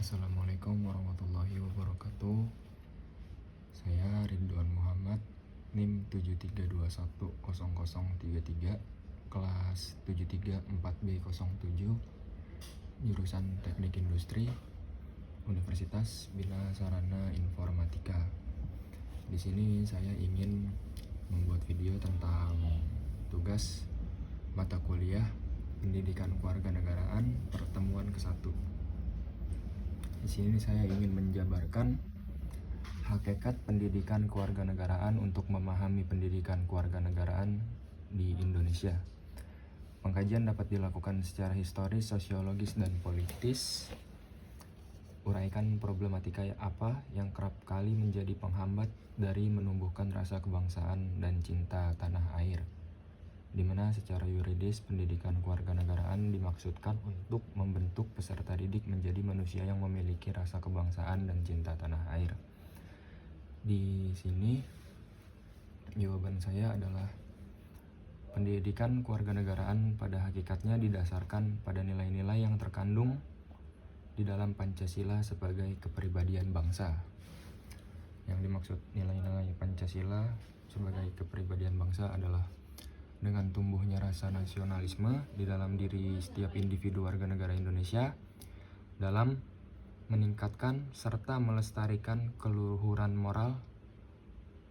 Assalamualaikum warahmatullahi wabarakatuh. Saya Ridwan Muhammad, NIM 73210033, kelas 734B07, jurusan Teknik Industri, Universitas Bina Sarana Informatika. Di sini saya ingin membuat video tentang tugas mata kuliah Pendidikan Kewarganegaraan pertemuan ke-1. Di sini saya ingin menjabarkan hakikat pendidikan kewarganegaraan untuk memahami pendidikan kewarganegaraan di Indonesia. Pengkajian dapat dilakukan secara historis, sosiologis, dan politis. Uraikan problematika apa yang kerap kali menjadi penghambat dari menumbuhkan rasa kebangsaan dan cinta tanah air, di mana secara yuridis pendidikan kewarganegaraan dimaksudkan untuk membentuk peserta didik menjadi manusia yang memiliki rasa kebangsaan dan cinta tanah air. Di sini jawaban saya adalah pendidikan kewarganegaraan pada hakikatnya didasarkan pada nilai-nilai yang terkandung di dalam Pancasila sebagai kepribadian bangsa. Yang dimaksud nilai-nilai Pancasila sebagai kepribadian bangsa adalah dengan tumbuhnya rasa nasionalisme di dalam diri setiap individu warga negara Indonesia dalam meningkatkan serta melestarikan keluhuran moral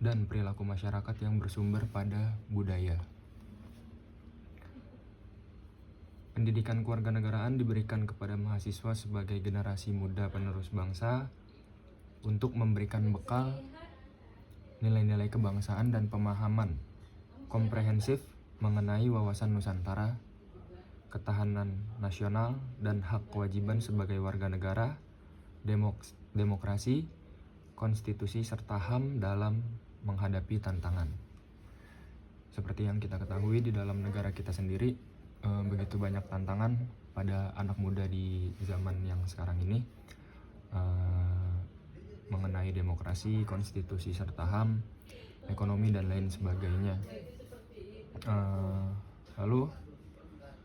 dan perilaku masyarakat yang bersumber pada budaya. Pendidikan kewarganegaraan diberikan kepada mahasiswa sebagai generasi muda penerus bangsa untuk memberikan bekal nilai-nilai kebangsaan dan pemahaman komprehensif mengenai wawasan Nusantara, ketahanan nasional, dan hak kewajiban sebagai warga negara, demokrasi, konstitusi, serta HAM dalam menghadapi tantangan. Seperti yang kita ketahui, di dalam negara kita sendiri begitu banyak tantangan pada anak muda di zaman yang sekarang ini mengenai demokrasi, konstitusi, serta HAM, ekonomi, dan lain sebagainya. Lalu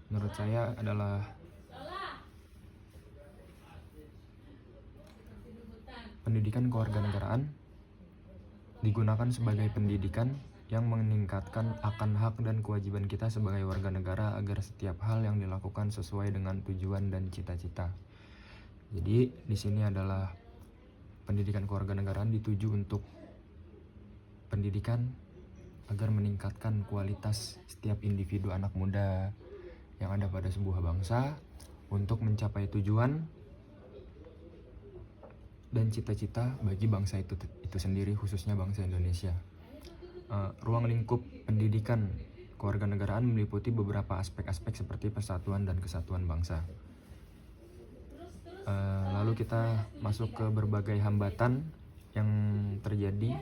menurut saya adalah pendidikan kewarganegaraan digunakan sebagai pendidikan yang meningkatkan akan hak dan kewajiban kita sebagai warga negara agar setiap hal yang dilakukan sesuai dengan tujuan dan cita-cita. Jadi di sini adalah pendidikan kewarganegaraan dituju untuk pendidikan agar meningkatkan kualitas setiap individu anak muda yang ada pada sebuah bangsa untuk mencapai tujuan dan cita-cita bagi bangsa itu sendiri, khususnya bangsa Indonesia. Ruang lingkup pendidikan kewarganegaraan meliputi beberapa aspek-aspek seperti persatuan dan kesatuan bangsa. Lalu kita masuk ke berbagai hambatan yang terjadi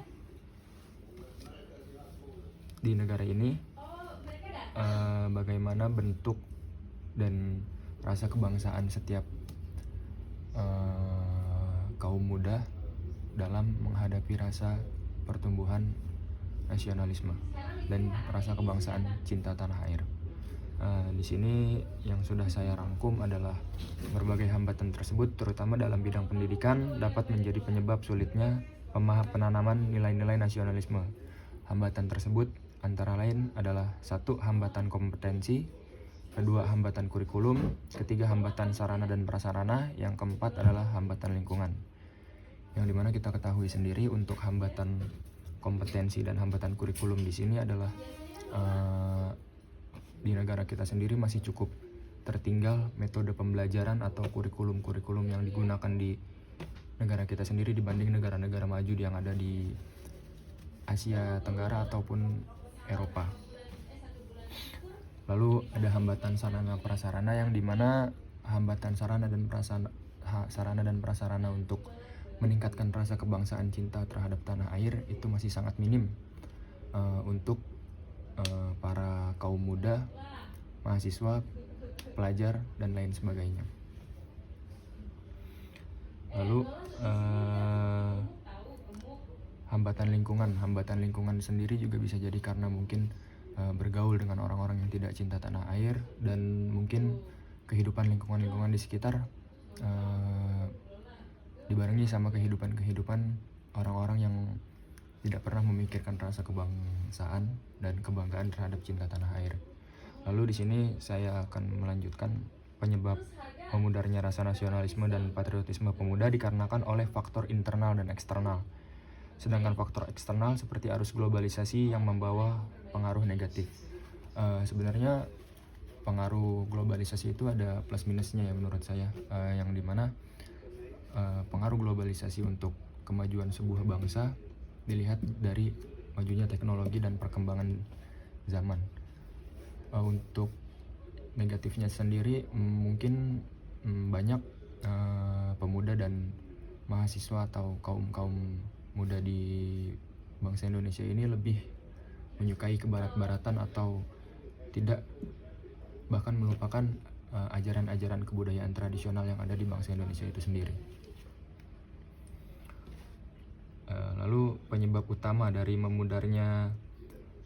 di negara ini, bagaimana bentuk dan rasa kebangsaan setiap kaum muda dalam menghadapi rasa pertumbuhan nasionalisme dan rasa kebangsaan cinta tanah air. Di sini yang sudah saya rangkum adalah berbagai hambatan tersebut, terutama dalam bidang pendidikan, dapat menjadi penyebab sulitnya penanaman nilai-nilai nasionalisme. Hambatan tersebut antara lain adalah 1. Hambatan kompetensi, 2. Hambatan kurikulum, 3. Hambatan sarana dan prasarana, yang keempat adalah hambatan lingkungan. Yang dimana kita ketahui sendiri untuk hambatan kompetensi dan hambatan kurikulum di sini adalah di negara kita sendiri masih cukup tertinggal metode pembelajaran atau kurikulum-kurikulum yang digunakan di negara kita sendiri dibanding negara-negara maju yang ada di Asia Tenggara ataupun Eropa. Lalu ada hambatan sarana prasarana, yang dimana hambatan sarana dan prasarana untuk meningkatkan rasa kebangsaan cinta terhadap tanah air itu masih sangat minim untuk para kaum muda, mahasiswa, pelajar, dan lain sebagainya. Lalu hambatan lingkungan sendiri juga bisa jadi karena mungkin bergaul dengan orang-orang yang tidak cinta tanah air, dan mungkin kehidupan lingkungan di sekitar dibarengi sama kehidupan orang-orang yang tidak pernah memikirkan rasa kebangsaan dan kebanggaan terhadap cinta tanah air. Lalu di sini saya akan melanjutkan penyebab memudarnya rasa nasionalisme dan patriotisme pemuda dikarenakan oleh faktor internal dan eksternal. Sedangkan faktor eksternal seperti arus globalisasi yang membawa pengaruh negatif. Sebenarnya pengaruh globalisasi itu ada plus minusnya ya menurut saya, yang dimana pengaruh globalisasi untuk kemajuan sebuah bangsa dilihat dari majunya teknologi dan perkembangan zaman. Untuk negatifnya sendiri mungkin banyak pemuda dan mahasiswa atau kaum muda di bangsa Indonesia ini lebih menyukai kebarat-baratan atau tidak, bahkan melupakan ajaran-ajaran kebudayaan tradisional yang ada di bangsa Indonesia itu sendiri. Lalu penyebab utama dari memudarnya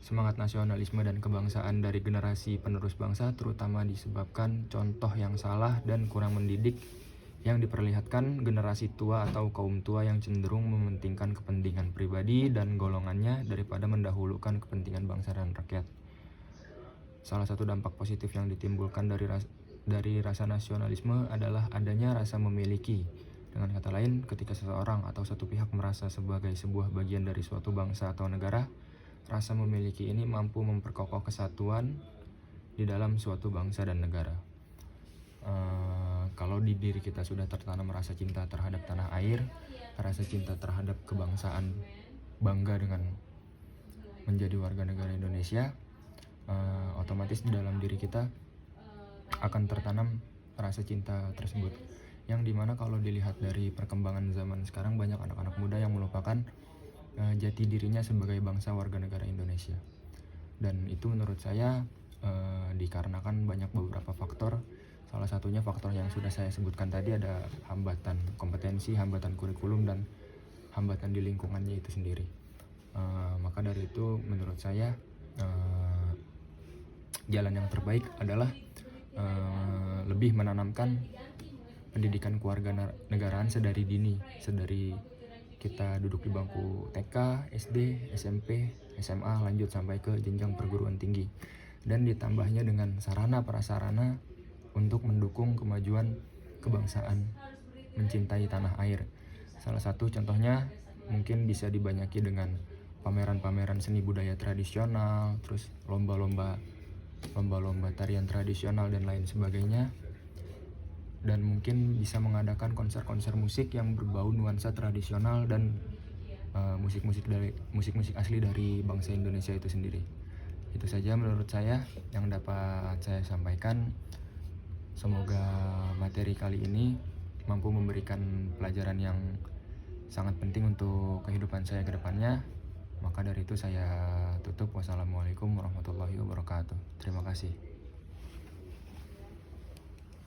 semangat nasionalisme dan kebangsaan dari generasi penerus bangsa terutama disebabkan contoh yang salah dan kurang mendidik yang diperlihatkan generasi tua atau kaum tua yang cenderung mementingkan kepentingan pribadi dan golongannya daripada mendahulukan kepentingan bangsa dan rakyat. Salah satu dampak positif yang ditimbulkan dari rasa nasionalisme adalah adanya rasa memiliki. Dengan kata lain, ketika seseorang atau satu pihak merasa sebagai sebuah bagian dari suatu bangsa atau negara, rasa memiliki ini mampu memperkokoh kesatuan di dalam suatu bangsa dan negara. Kalau di diri kita sudah tertanam rasa cinta terhadap tanah air, rasa cinta terhadap kebangsaan, bangga dengan menjadi warga negara Indonesia, otomatis di dalam diri kita akan tertanam rasa cinta tersebut. Yang dimana kalau dilihat dari perkembangan zaman sekarang, banyak anak-anak muda yang melupakan jati dirinya sebagai bangsa warga negara Indonesia. Dan itu menurut saya dikarenakan banyak beberapa faktor. Salah satunya faktor yang sudah saya sebutkan tadi, ada hambatan kompetensi, hambatan kurikulum, dan hambatan di lingkungannya itu sendiri. Maka dari itu menurut saya jalan yang terbaik adalah lebih menanamkan pendidikan kewarganegaraan sedari dini, sedari kita duduk di bangku TK, SD, SMP, SMA, lanjut sampai ke jenjang perguruan tinggi, dan ditambahnya dengan sarana prasarana untuk mendukung kemajuan kebangsaan, mencintai tanah air. Salah satu contohnya mungkin bisa dibanyaki dengan pameran-pameran seni budaya tradisional, terus lomba-lomba tarian tradisional dan lain sebagainya. Dan mungkin bisa mengadakan konser-konser musik yang berbau nuansa tradisional dan musik-musik asli dari bangsa Indonesia itu sendiri. Itu saja menurut saya yang dapat saya sampaikan. Semoga materi kali ini mampu memberikan pelajaran yang sangat penting untuk kehidupan saya ke depannya. Maka dari itu saya tutup. Wassalamualaikum warahmatullahi wabarakatuh. Terima kasih.